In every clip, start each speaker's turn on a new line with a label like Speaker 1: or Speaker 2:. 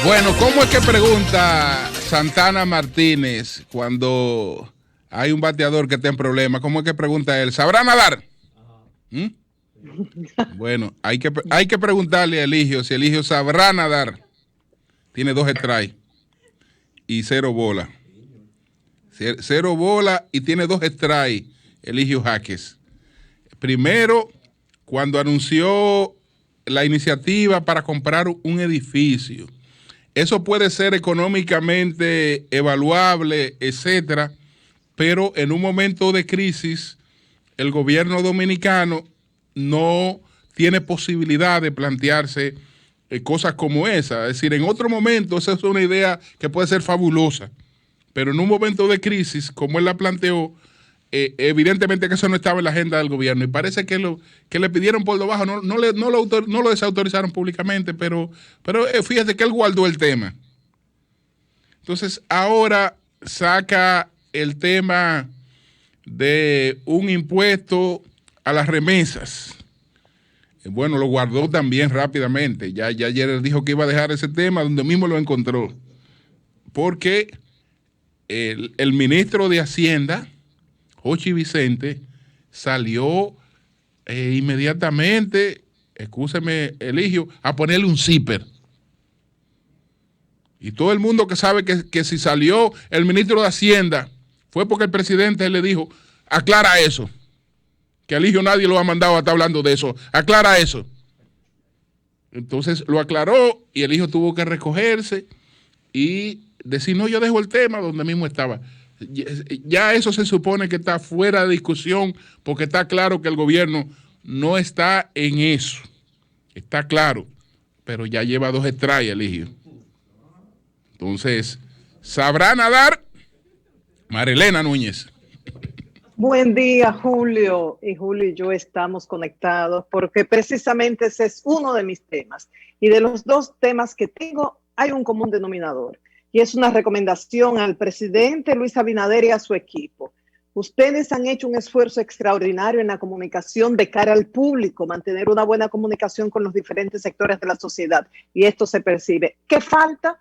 Speaker 1: Bueno, ¿cómo es que pregunta Santana Martínez cuando hay un bateador que está en problema? ¿Cómo es que pregunta él? ¿Sabrá nadar? ¿Mm? Bueno, hay que preguntarle a Eligio si Eligio sabrá nadar. Tiene 2 strikes y 0 bolas. 0 bolas y tiene 2 strikes Eligio Jaques. Primero, cuando anunció la iniciativa para comprar un edificio. Eso puede ser económicamente evaluable, etcétera, pero en un momento de crisis, el gobierno dominicano no tiene posibilidad de plantearse cosas como esa. Es decir, en otro momento, esa es una idea que puede ser fabulosa, pero en un momento de crisis, como él la planteó, evidentemente que eso no estaba en la agenda del gobierno y parece que le pidieron por debajo, no lo desautorizaron públicamente, pero fíjate que él guardó el tema. Entonces ahora saca el tema de un impuesto a las remesas. Bueno, lo guardó también rápidamente. Ya ayer él dijo que iba a dejar ese tema donde mismo lo encontró. Porque el ministro de Hacienda, Jochi Vicente, salió inmediatamente, excúseme, Eligio, a ponerle un zipper. Y todo el mundo que sabe que si salió el ministro de Hacienda fue porque el presidente le dijo, aclara eso. Que Eligio nadie lo ha mandado a estar hablando de eso. Aclara eso. Entonces lo aclaró y Eligio tuvo que recogerse y decir, no, yo dejo el tema donde mismo estaba. Ya eso se supone que está fuera de discusión porque está claro que el gobierno no está en eso. Está claro. Pero ya lleva 2 strikes, Eligio. Entonces, ¿sabrá nadar? Marilena Núñez.
Speaker 2: Buen día, Julio. Y Julio y yo estamos conectados porque precisamente ese es uno de mis temas. Y de los 2 temas que tengo, hay un común denominador. Y es una recomendación al presidente Luis Abinader y a su equipo. Ustedes han hecho un esfuerzo extraordinario en la comunicación de cara al público, mantener una buena comunicación con los diferentes sectores de la sociedad. Y esto se percibe. ¿Qué falta?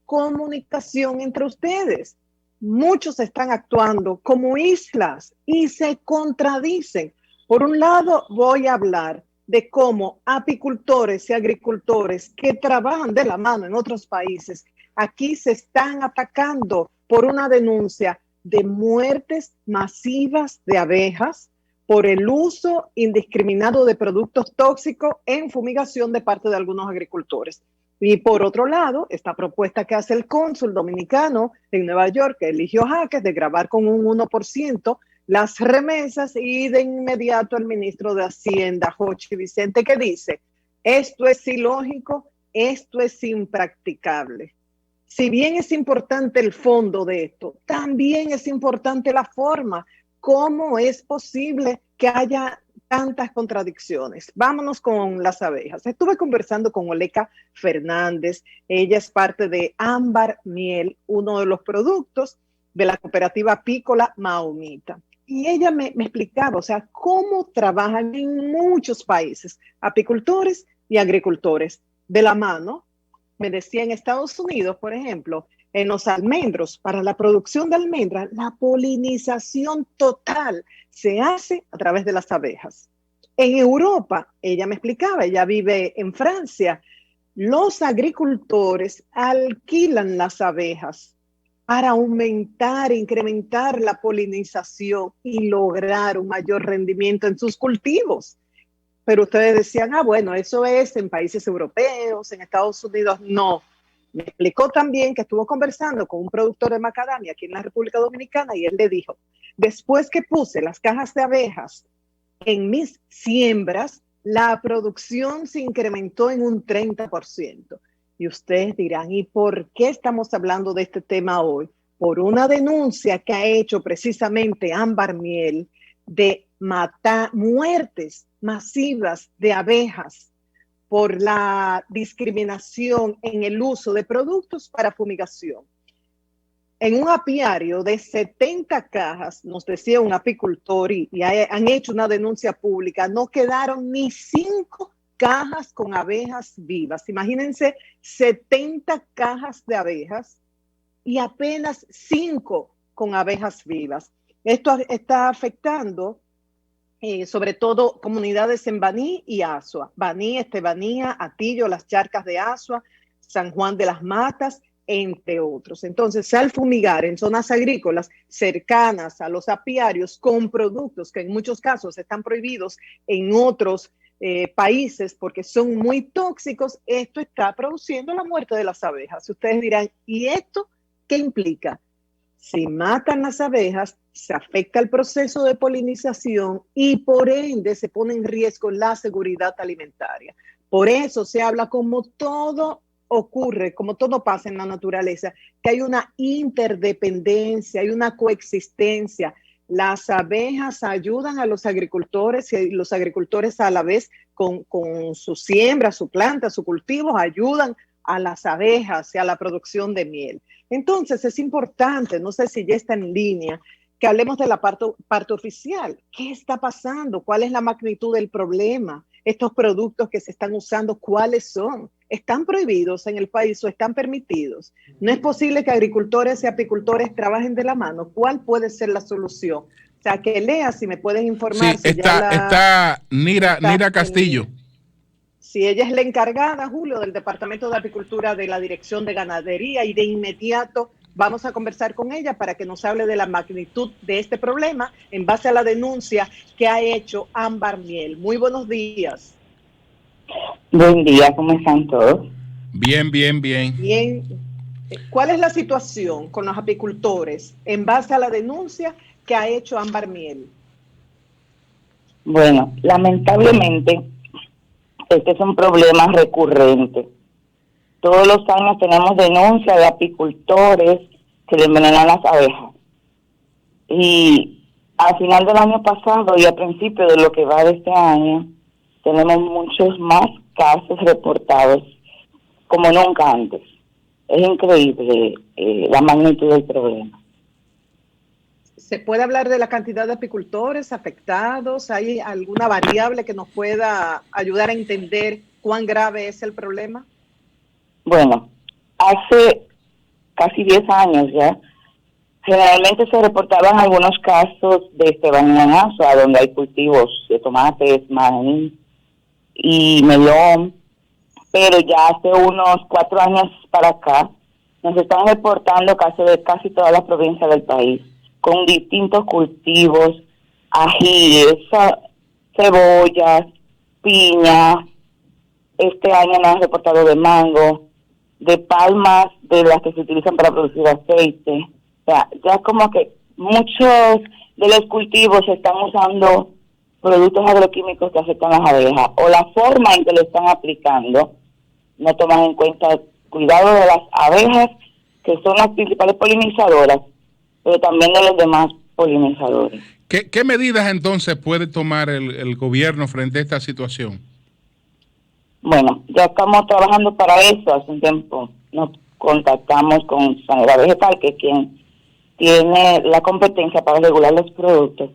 Speaker 2: Comunicación entre ustedes. Muchos están actuando como islas y se contradicen. Por un lado, voy a hablar de cómo apicultores y agricultores que trabajan de la mano en otros países, aquí se están atacando por una denuncia de muertes masivas de abejas por el uso indiscriminado de productos tóxicos en fumigación de parte de algunos agricultores. Y por otro lado, esta propuesta que hace el cónsul dominicano en Nueva York, Eligio Jaques, de grabar con un 1% las remesas, y de inmediato el ministro de Hacienda, Jochi Vicente, que dice, esto es ilógico, esto es impracticable. Si bien es importante el fondo de esto, también es importante la forma. ¿Cómo es posible que haya tantas contradicciones? Vámonos con las abejas. Estuve conversando con Oleca Fernández. Ella es parte de Ámbar Miel, uno de los productos de la cooperativa apícola Maomita. Y ella me explicaba, o sea, cómo trabajan en muchos países apicultores y agricultores de la mano. Me decía, en Estados Unidos, por ejemplo, en los almendros, para la producción de almendras, la polinización total se hace a través de las abejas. En Europa, ella me explicaba, ella vive en Francia, los agricultores alquilan las abejas para aumentar, incrementar la polinización y lograr un mayor rendimiento en sus cultivos. Pero ustedes decían, bueno, eso es en países europeos, en Estados Unidos. No. Me explicó también que estuvo conversando con un productor de macadamia aquí en la República Dominicana y él le dijo, después que puse las cajas de abejas en mis siembras, la producción se incrementó en un 30%. Y ustedes dirán, ¿y por qué estamos hablando de este tema hoy? Por una denuncia que ha hecho precisamente Ámbar Miel de muertes masivas de abejas por la discriminación en el uso de productos para fumigación. En un apiario de 70 cajas, nos decía un apicultor, y han hecho una denuncia pública, no quedaron ni 5 cajas con abejas vivas. Imagínense 70 cajas de abejas y apenas 5 con abejas vivas. Esto está afectando sobre todo comunidades en Baní y Azua. Baní, Estebanía, Atillo, las Charcas de Azua, San Juan de las Matas, entre otros. Entonces, al fumigar en zonas agrícolas cercanas a los apiarios con productos que en muchos casos están prohibidos en otros países porque son muy tóxicos, esto está produciendo la muerte de las abejas. Ustedes dirán, ¿y esto qué implica? Si matan las abejas, se afecta el proceso de polinización y por ende se pone en riesgo la seguridad alimentaria. Por eso se habla como todo ocurre, como todo pasa en la naturaleza, que hay una interdependencia, hay una coexistencia. Las abejas ayudan a los agricultores y los agricultores a la vez con su siembra, su planta, su cultivo, ayudan a las abejas y a la producción de miel. Entonces es importante, no sé si ya está en línea, que hablemos de la parte oficial. ¿Qué está pasando? ¿Cuál es la magnitud del problema? Estos productos que se están usando, ¿cuáles son? ¿Están prohibidos en el país o están permitidos? No es posible que agricultores y apicultores trabajen de la mano. ¿Cuál puede ser la solución? O sea, que lea si me puedes informar.
Speaker 1: Sí,
Speaker 2: si
Speaker 1: está Nira Castillo.
Speaker 2: Si ella es la encargada, Julio, del Departamento de Apicultura de la Dirección de Ganadería, y de inmediato vamos a conversar con ella para que nos hable de la magnitud de este problema en base a la denuncia que ha hecho Ámbar Miel. Muy buenos días.
Speaker 3: Buen día, ¿cómo están todos?
Speaker 1: Bien.
Speaker 2: Bien. ¿Cuál es la situación con los apicultores en base a la denuncia que ha hecho Ámbar Miel?
Speaker 3: Bueno, lamentablemente, este es un problema recurrente. Todos los años tenemos denuncias de apicultores que le envenenan las abejas. Y al final del año pasado y a principio de lo que va de este año, tenemos muchos más casos reportados como nunca antes. Es increíble la magnitud del problema.
Speaker 2: ¿Se puede hablar de la cantidad de apicultores afectados? ¿Hay alguna variable que nos pueda ayudar a entender cuán grave es el problema?
Speaker 3: Bueno, hace casi 10 años ya, generalmente se reportaban algunos casos de Estebanía en Azua, donde hay cultivos de tomates, maní y melón, pero ya hace unos 4 años para acá nos están reportando casos de casi todas las provincias del país, con distintos cultivos, ajíes, cebollas, piña. Este año nos han reportado de mango, de palmas de las que se utilizan para producir aceite. O sea, ya como que muchos de los cultivos están usando productos agroquímicos que afectan a las abejas, o la forma en que lo están aplicando no toman en cuenta el cuidado de las abejas, que son las principales polinizadoras, pero también de los demás polinizadores.
Speaker 1: ¿Qué medidas entonces puede tomar el gobierno frente a esta situación?
Speaker 3: Bueno, ya estamos trabajando para eso. Hace un tiempo nos contactamos con Sanidad Vegetal, que es quien tiene la competencia para regular los productos,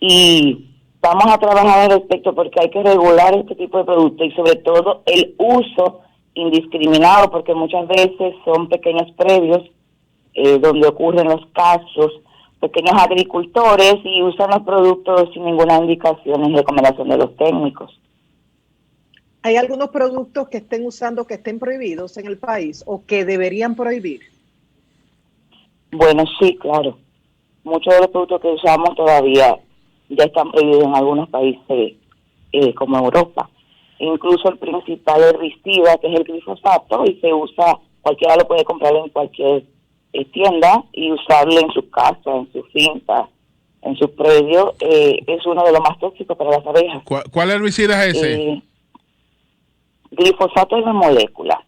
Speaker 3: y vamos a trabajar al respecto porque hay que regular este tipo de productos y sobre todo el uso indiscriminado, porque muchas veces son pequeños predios donde ocurren los casos, pequeños agricultores, y usan los productos sin ninguna indicación y recomendación de los técnicos.
Speaker 2: ¿Hay algunos productos que estén usando que estén prohibidos en el país o que deberían prohibir?
Speaker 3: Bueno, sí, claro. Muchos de los productos que usamos todavía ya están prohibidos en algunos países como Europa. Incluso el principal herbicida, que es el glifosato, y se usa, cualquiera lo puede comprar en cualquier tienda y usarlo en su casa, en su finca, en su predio. Es uno de los más tóxicos para las abejas.
Speaker 1: ¿Cuál herbicida es ese?
Speaker 3: Glifosato es la molécula.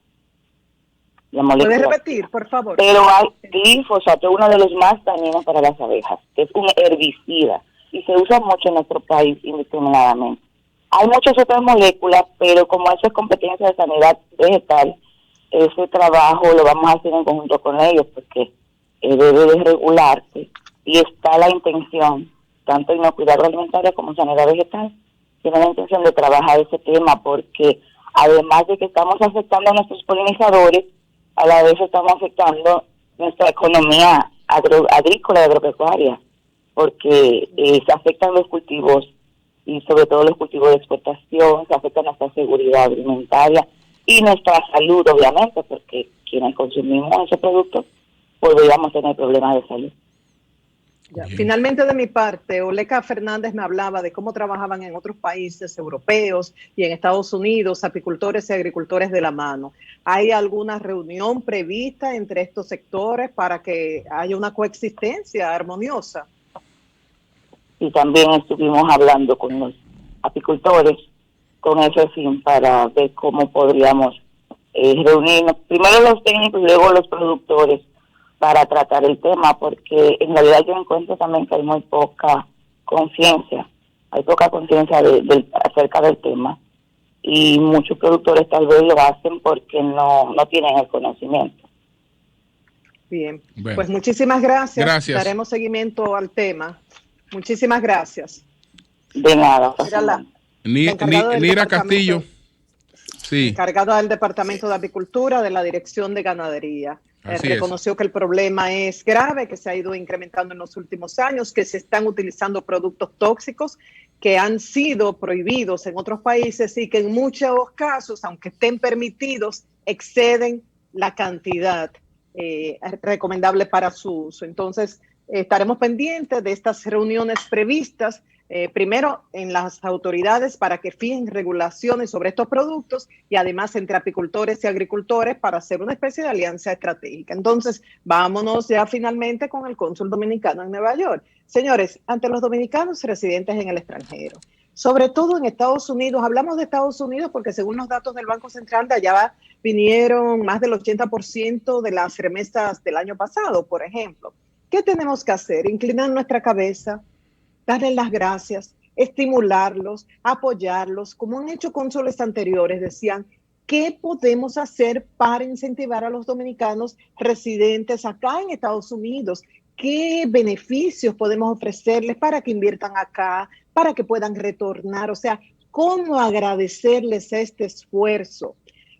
Speaker 2: ¿Puedes repetir, por favor?
Speaker 3: Pero hay glifosato, uno de los más dañinos para las abejas, que es un herbicida y se usa mucho en nuestro país indiscriminadamente. Hay muchas otras moléculas, pero como eso es competencia de sanidad vegetal, ese trabajo lo vamos a hacer en conjunto con ellos, porque debe de regularse y está la intención, tanto en inocuidad alimentaria como en sanidad vegetal, tiene la intención de trabajar ese tema, porque además de que estamos afectando a nuestros polinizadores, a la vez estamos afectando nuestra economía agrícola y agropecuaria, porque se afectan los cultivos y sobre todo los cultivos de exportación, se afecta nuestra seguridad alimentaria y nuestra salud, obviamente, porque quienes consumimos ese producto podríamos tener problemas de salud.
Speaker 2: Ya. Finalmente, de mi parte, Oleca Fernández me hablaba de cómo trabajaban en otros países europeos y en Estados Unidos apicultores y agricultores de la mano. ¿Hay alguna reunión prevista entre estos sectores para que haya una coexistencia armoniosa?
Speaker 3: Y también estuvimos hablando con los apicultores con ese fin para ver cómo podríamos reunirnos, primero los técnicos y luego los productores, para tratar el tema, porque en realidad yo encuentro también que hay muy poca conciencia, acerca del tema, y muchos productores tal vez lo hacen porque no tienen el conocimiento.
Speaker 2: Bien, bueno, pues muchísimas gracias.
Speaker 1: Gracias.
Speaker 2: Daremos seguimiento al tema. Muchísimas gracias.
Speaker 3: De nada.
Speaker 1: Nira Castillo. Sí.
Speaker 2: Encargado del Departamento de Apicultura de la Dirección de Ganadería. Reconoció que el problema es grave, que se ha ido incrementando en los últimos años, que se están utilizando productos tóxicos que han sido prohibidos en otros países y que en muchos casos, aunque estén permitidos, exceden la cantidad recomendable para su uso. Entonces, estaremos pendientes de estas reuniones previstas, primero en las autoridades para que fijen regulaciones sobre estos productos y además entre apicultores y agricultores para hacer una especie de alianza estratégica. Entonces, vámonos ya finalmente con el cónsul dominicano en Nueva York. Señores, ante los dominicanos residentes en el extranjero, sobre todo en Estados Unidos, hablamos de Estados Unidos porque según los datos del Banco Central de allá vinieron más del 80% de las remesas del año pasado, por ejemplo. ¿Qué tenemos que hacer? Inclinar nuestra cabeza, darles las gracias, estimularlos, apoyarlos, como han hecho cónsules anteriores, decían, ¿qué podemos hacer para incentivar a los dominicanos residentes acá en Estados Unidos? ¿Qué beneficios podemos ofrecerles para que inviertan acá, para que puedan retornar? O sea, ¿cómo agradecerles este esfuerzo?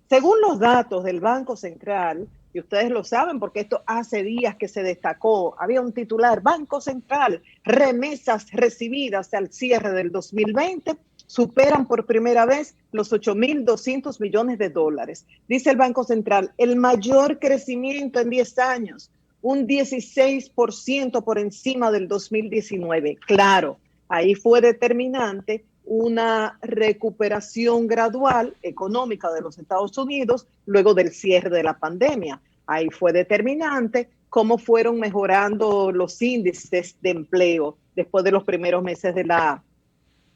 Speaker 2: Según los datos del Banco Central, y ustedes lo saben porque esto hace días que se destacó, había un titular, Banco Central, remesas recibidas al cierre del 2020 superan por primera vez los 8.200 millones de dólares. Dice el Banco Central, el mayor crecimiento en 10 años, un 16% por encima del 2019. Claro, ahí fue determinante una recuperación gradual económica de los Estados Unidos luego del cierre de la pandemia. Ahí fue determinante cómo fueron mejorando los índices de empleo después de los primeros meses de la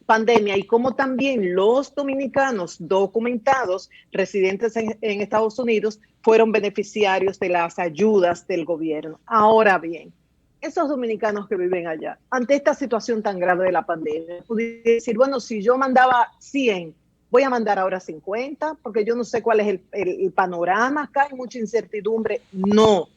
Speaker 2: pandemia y cómo también los dominicanos documentados residentes en Estados Unidos fueron beneficiarios de las ayudas del gobierno. Ahora bien, esos dominicanos que viven allá, ante esta situación tan grave de la pandemia, pudiera decir, bueno, si yo mandaba 100, voy a mandar ahora 50, porque yo no sé cuál es el panorama, acá hay mucha incertidumbre. No,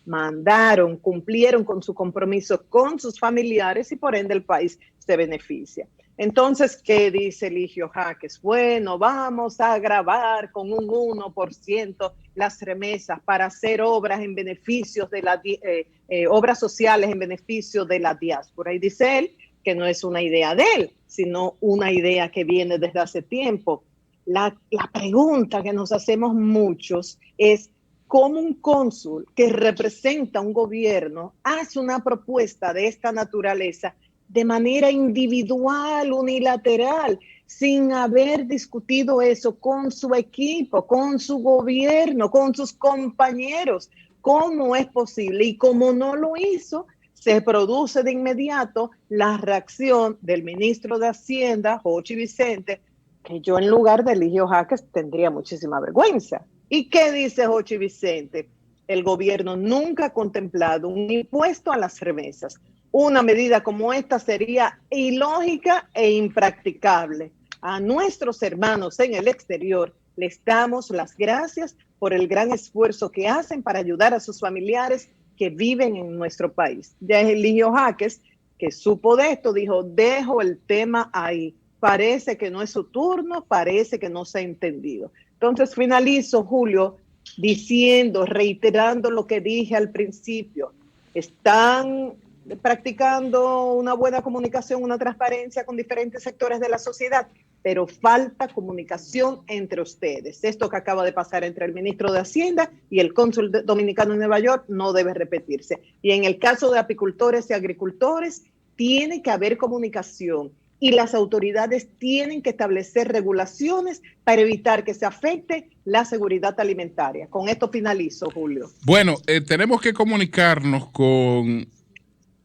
Speaker 2: mandaron, cumplieron con su compromiso con sus familiares y por ende el país se beneficia. Entonces, ¿qué dice Eligio Jaques? Bueno, vamos a grabar con un 1% las remesas para hacer obras en beneficios de obras sociales en beneficio de la diáspora. Y dice él que no es una idea de él, sino una idea que viene desde hace tiempo. La pregunta que nos hacemos muchos es cómo un cónsul que representa un gobierno hace una propuesta de esta naturaleza de manera individual, unilateral, sin haber discutido eso con su equipo, con su gobierno, con sus compañeros. ¿Cómo es posible? Y como no lo hizo, se produce de inmediato la reacción del ministro de Hacienda, Jochi Vicente, que yo en lugar de Eligio Jaques tendría muchísima vergüenza. ¿Y qué dice Jochi Vicente? El gobierno nunca ha contemplado un impuesto a las remesas. Una medida como esta sería ilógica e impracticable. A nuestros hermanos en el exterior les damos las gracias por el gran esfuerzo que hacen para ayudar a sus familiares que viven en nuestro país. Ya es Eligio Jaques, que supo de esto, dijo, dejo el tema ahí, parece que no es su turno, parece que no se ha entendido. Entonces finalizo, Julio, diciendo, reiterando lo que dije al principio. Están practicando una buena comunicación, una transparencia con diferentes sectores de la sociedad, pero falta comunicación entre ustedes. Esto que acaba de pasar entre el ministro de Hacienda y el cónsul dominicano en Nueva York no debe repetirse. Y en el caso de apicultores y agricultores, tiene que haber comunicación y las autoridades tienen que establecer regulaciones para evitar que se afecte la seguridad alimentaria. Con esto finalizo, Julio.
Speaker 1: Bueno, tenemos que comunicarnos con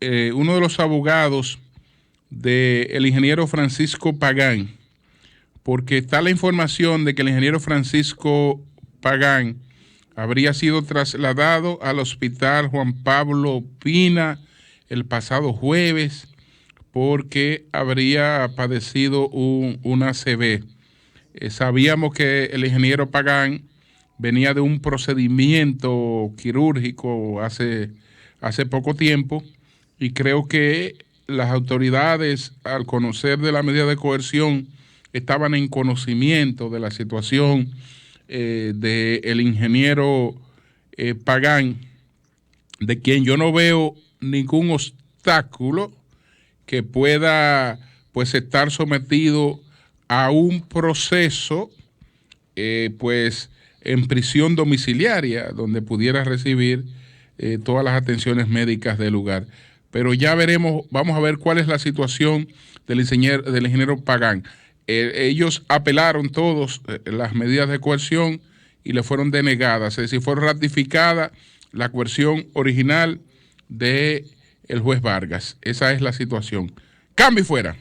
Speaker 1: uno de los abogados del ingeniero Francisco Pagán, porque está la información de que el ingeniero Francisco Pagán habría sido trasladado al hospital Juan Pablo Pina el pasado jueves porque habría padecido una ACV. Sabíamos que el ingeniero Pagán venía de un procedimiento quirúrgico hace poco tiempo y creo que las autoridades, al conocer de la medida de coerción, estaban en conocimiento de la situación del ingeniero Pagán, de quien yo no veo ningún obstáculo que pueda pues estar sometido a un proceso pues en prisión domiciliaria donde pudiera recibir todas las atenciones médicas del lugar. Pero ya veremos, vamos a ver cuál es la situación del ingeniero Pagán. Ellos apelaron todos las medidas de coerción y le fueron denegadas, es decir, fue ratificada la coerción original del juez Vargas. Esa es la situación. Cambio y fuera.